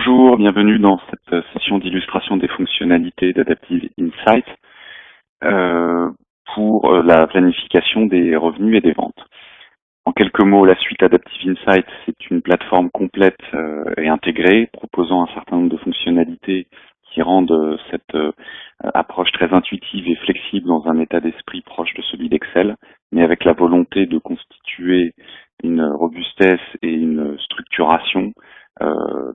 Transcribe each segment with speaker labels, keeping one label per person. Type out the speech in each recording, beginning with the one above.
Speaker 1: Bonjour, bienvenue dans cette session d'illustration des fonctionnalités d'Adaptive Insight pour la planification des revenus et des ventes. En quelques mots, la suite Adaptive Insight, c'est une plateforme complète et intégrée, proposant un certain nombre de fonctionnalités qui rendent cette approche très intuitive et flexible dans un état d'esprit proche de celui d'Excel, mais avec la volonté de constituer une robustesse et une structuration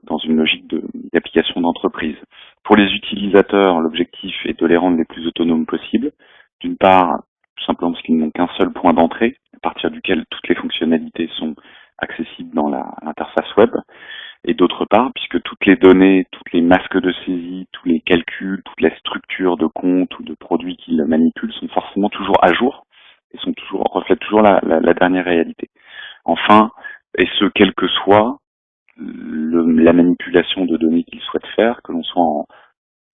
Speaker 1: dans une logique d'application d'entreprise. Pour les utilisateurs, l'objectif est de les rendre les plus autonomes possibles. D'une part, tout simplement parce qu'ils n'ont qu'un seul point d'entrée, à partir duquel toutes les fonctionnalités sont accessibles dans l'interface web. Et d'autre part, puisque toutes les données, toutes les masques de saisie, tous les calculs, toutes les structures de comptes ou de produits qu'ils manipulent sont forcément toujours à jour et reflètent toujours la dernière réalité. Enfin, et ce quel que soit la manipulation de données qu'ils souhaitent faire, que l'on soit en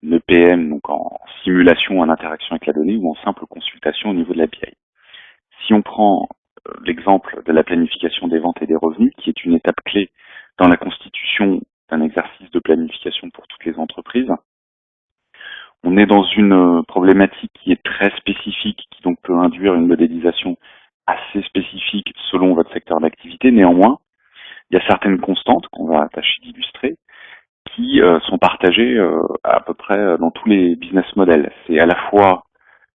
Speaker 1: EPM, donc en simulation, en interaction avec la donnée, ou en simple consultation au niveau de la BI. Si on prend l'exemple de la planification des ventes et des revenus, qui est une étape clé dans la constitution d'un exercice de planification pour toutes les entreprises, on est dans une problématique qui est très spécifique, qui donc peut induire une modélisation assez spécifique selon votre secteur d'activité. Néanmoins, il y a certaines constantes qu'on va tâcher d'illustrer qui sont partagées à peu près dans tous les business models. C'est à la fois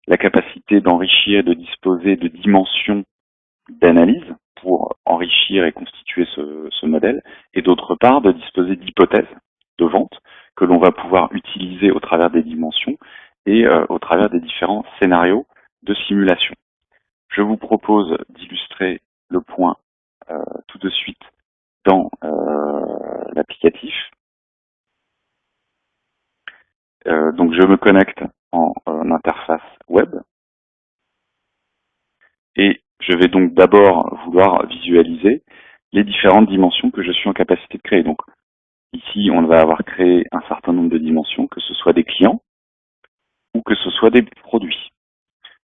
Speaker 1: la capacité d'enrichir, de disposer de dimensions d'analyse pour enrichir et constituer ce modèle, et d'autre part de disposer d'hypothèses de vente que l'on va pouvoir utiliser au travers des dimensions et au travers des différents scénarios de simulation. Je vous propose d'illustrer le point tout de suite dans l'applicatif. Donc je me connecte en interface web et je vais donc d'abord vouloir visualiser les différentes dimensions que je suis en capacité de créer. Donc ici, on va avoir créé un certain nombre de dimensions, que ce soit des clients ou que ce soit des produits.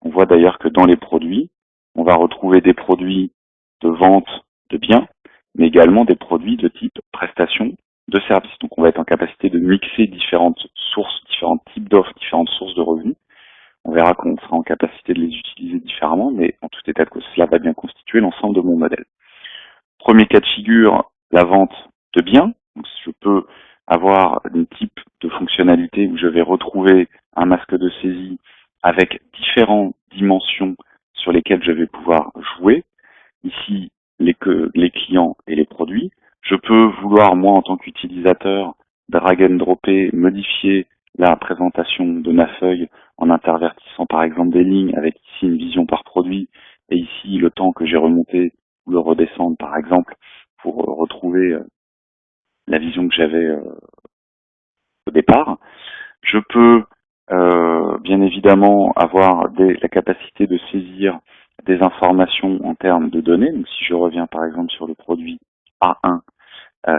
Speaker 1: On voit d'ailleurs que dans les produits, on va retrouver des produits de vente de biens, mais également des produits de type prestation de services. Donc on va être en capacité de mixer différentes sources, différents types d'offres, différentes sources de revenus. On verra qu'on sera en capacité de les utiliser différemment, mais en tout état de cause, cela va bien constituer l'ensemble de mon modèle. Premier cas de figure, la vente de biens. Donc, je peux avoir un type de fonctionnalité où je vais retrouver un masque de saisie avec différentes dimensions sur lesquelles je vais pouvoir jouer. Ici, les clients et les produits. Je peux vouloir, moi, en tant qu'utilisateur, drag and dropper, modifier la présentation de ma feuille en intervertissant par exemple des lignes avec ici une vision par produit et ici le temps que j'ai remonté ou le redescendre par exemple pour retrouver la vision que j'avais au départ. Je peux bien évidemment avoir la capacité de saisir des informations en termes de données. Donc si je reviens par exemple sur le produit A1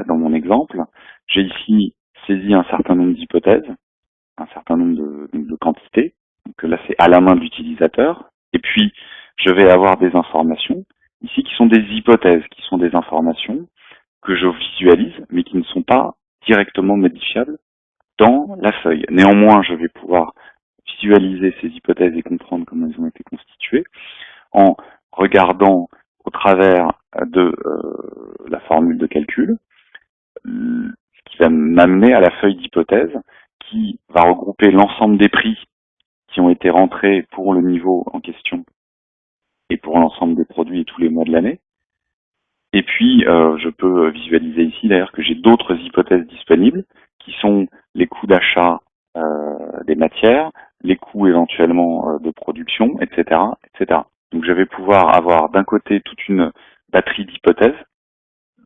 Speaker 1: dans mon exemple, j'ai ici saisi un certain nombre d'hypothèses, un certain nombre de quantités. Donc là c'est à la main de l'utilisateur. Et puis je vais avoir des informations ici qui sont des hypothèses, qui sont des informations que je visualise mais qui ne sont pas directement modifiables dans la feuille. Néanmoins, je vais pouvoir visualiser ces hypothèses et comprendre comment elles ont été constituées en regardant au travers de la formule de calcul, ce qui va m'amener à la feuille d'hypothèse qui va regrouper l'ensemble des prix qui ont été rentrés pour le niveau en question et pour l'ensemble des produits et tous les mois de l'année. Et puis, je peux visualiser ici d'ailleurs que j'ai d'autres hypothèses disponibles qui sont les coûts d'achat des matières, les coûts éventuellement de production, etc., etc. Donc je vais pouvoir avoir d'un côté toute une batterie d'hypothèses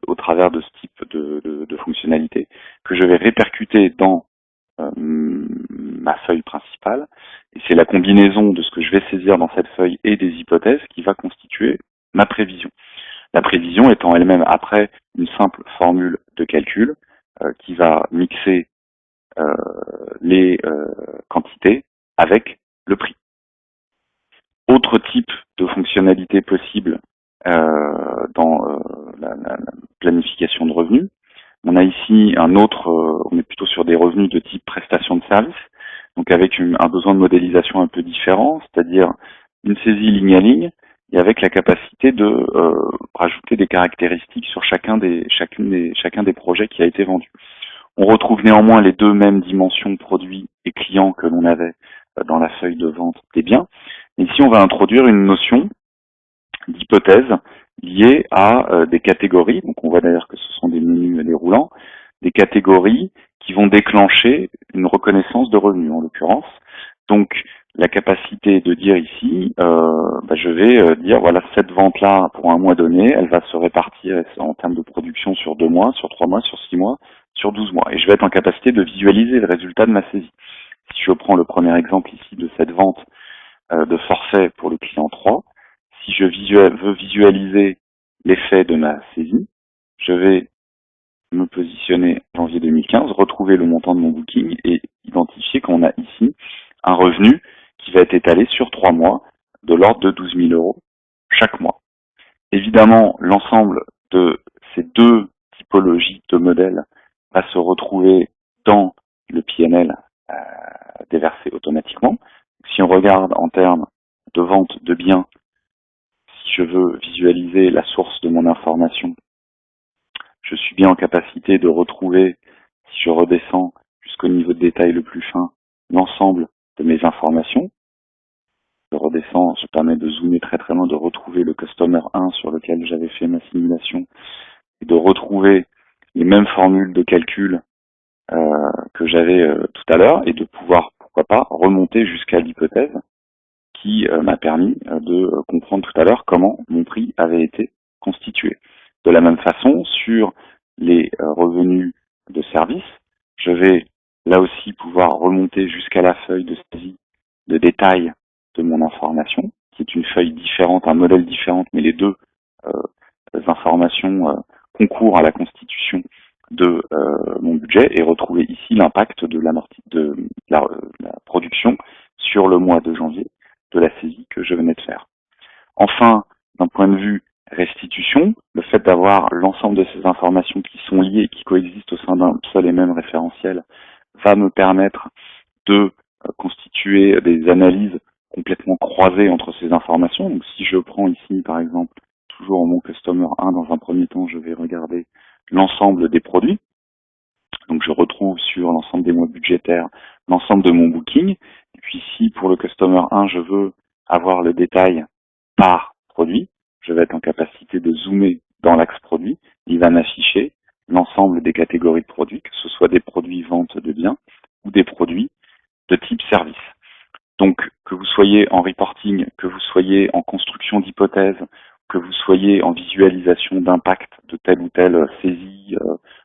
Speaker 1: au travers de ce type de fonctionnalité que je vais répercuter dans ma feuille principale. Et c'est la combinaison de ce que je vais saisir dans cette feuille et des hypothèses qui va constituer ma prévision. La prévision étant elle-même après une simple formule de calcul qui va mixer les quantités avec le prix. Autre type de fonctionnalité possible dans la planification de revenus, On a ici un autre, on est plutôt sur des revenus de type prestation de service, donc avec un besoin de modélisation un peu différent, c'est-à-dire une saisie ligne à ligne, et avec la capacité de rajouter des caractéristiques sur chacun des projets qui a été vendu. On retrouve néanmoins les deux mêmes dimensions produits et clients que l'on avait dans la feuille de vente des biens. Et ici, on va introduire une notion d'hypothèse liée à des catégories. Donc, on voit d'ailleurs que ce sont des menus déroulants, des catégories qui vont déclencher une reconnaissance de revenus, en l'occurrence. Donc, la capacité de dire ici, je vais dire, voilà, cette vente-là, pour un mois donné, elle va se répartir en termes de production sur 2 mois, sur 3 mois, sur 6 mois, sur 12 mois. Et je vais être en capacité de visualiser le résultat de ma saisie. Si je prends le premier exemple ici de cette vente de forfait pour le client 3, si je veux visualiser l'effet de ma saisie, je vais me positionner en janvier 2015, retrouver le montant de mon booking et identifier qu'on a ici un revenu qui va être étalé sur 3 mois de l'ordre de 12 000 € chaque mois. Évidemment, l'ensemble de ces deux typologies de modèles va se retrouver dans le PNL déversé automatiquement. Si on regarde en termes de vente de biens, si je veux visualiser la source de mon information, je suis bien en capacité de retrouver, si je redescends jusqu'au niveau de détail le plus fin, l'ensemble de mes informations. Je redescends, je permets de zoomer très très loin, de retrouver le customer 1 sur lequel j'avais fait ma simulation et de retrouver les mêmes formules de calcul que j'avais tout à l'heure et de pouvoir, pourquoi pas, remonter jusqu'à l'hypothèse qui m'a permis de comprendre tout à l'heure comment mon prix avait été constitué. De la même façon, sur les revenus de service, je vais là aussi pouvoir remonter jusqu'à la feuille de saisie de détail de mon information, qui est une feuille différente, un modèle différent, mais les deux informations concourent à la constitution de mon budget et retrouver ici l'impact de la production sur le mois de janvier de la saisie que je venais de faire. Enfin, d'un point de vue restitution, le fait d'avoir l'ensemble de ces informations qui sont liées et qui coexistent au sein d'un seul et même référentiel va me permettre de constituer des analyses complètement croisées entre ces informations. Donc si je prends ici, par exemple, toujours mon customer 1, dans un premier temps, je vais regarder l'ensemble des produits. Donc je retrouve sur l'ensemble des mois budgétaires l'ensemble de mon booking. Et puis si pour le customer 1, je veux avoir le détail par produit, je vais être en capacité de zoomer dans l'axe produit. Il va m'afficher l'ensemble des catégories de produits, que ce soit des produits vente de biens ou des produits de type service. Donc que vous soyez en reporting, que vous soyez en construction d'hypothèses, que vous soyez en visualisation d'impact de telle ou telle saisie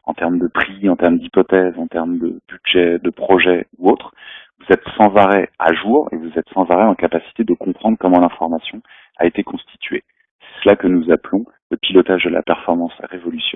Speaker 1: en termes de prix, en termes d'hypothèses, en termes de budget, de projet ou autre, vous êtes sans arrêt à jour et vous êtes sans arrêt en capacité de comprendre comment l'information a été constituée. C'est cela que nous appelons le pilotage de la performance révolution.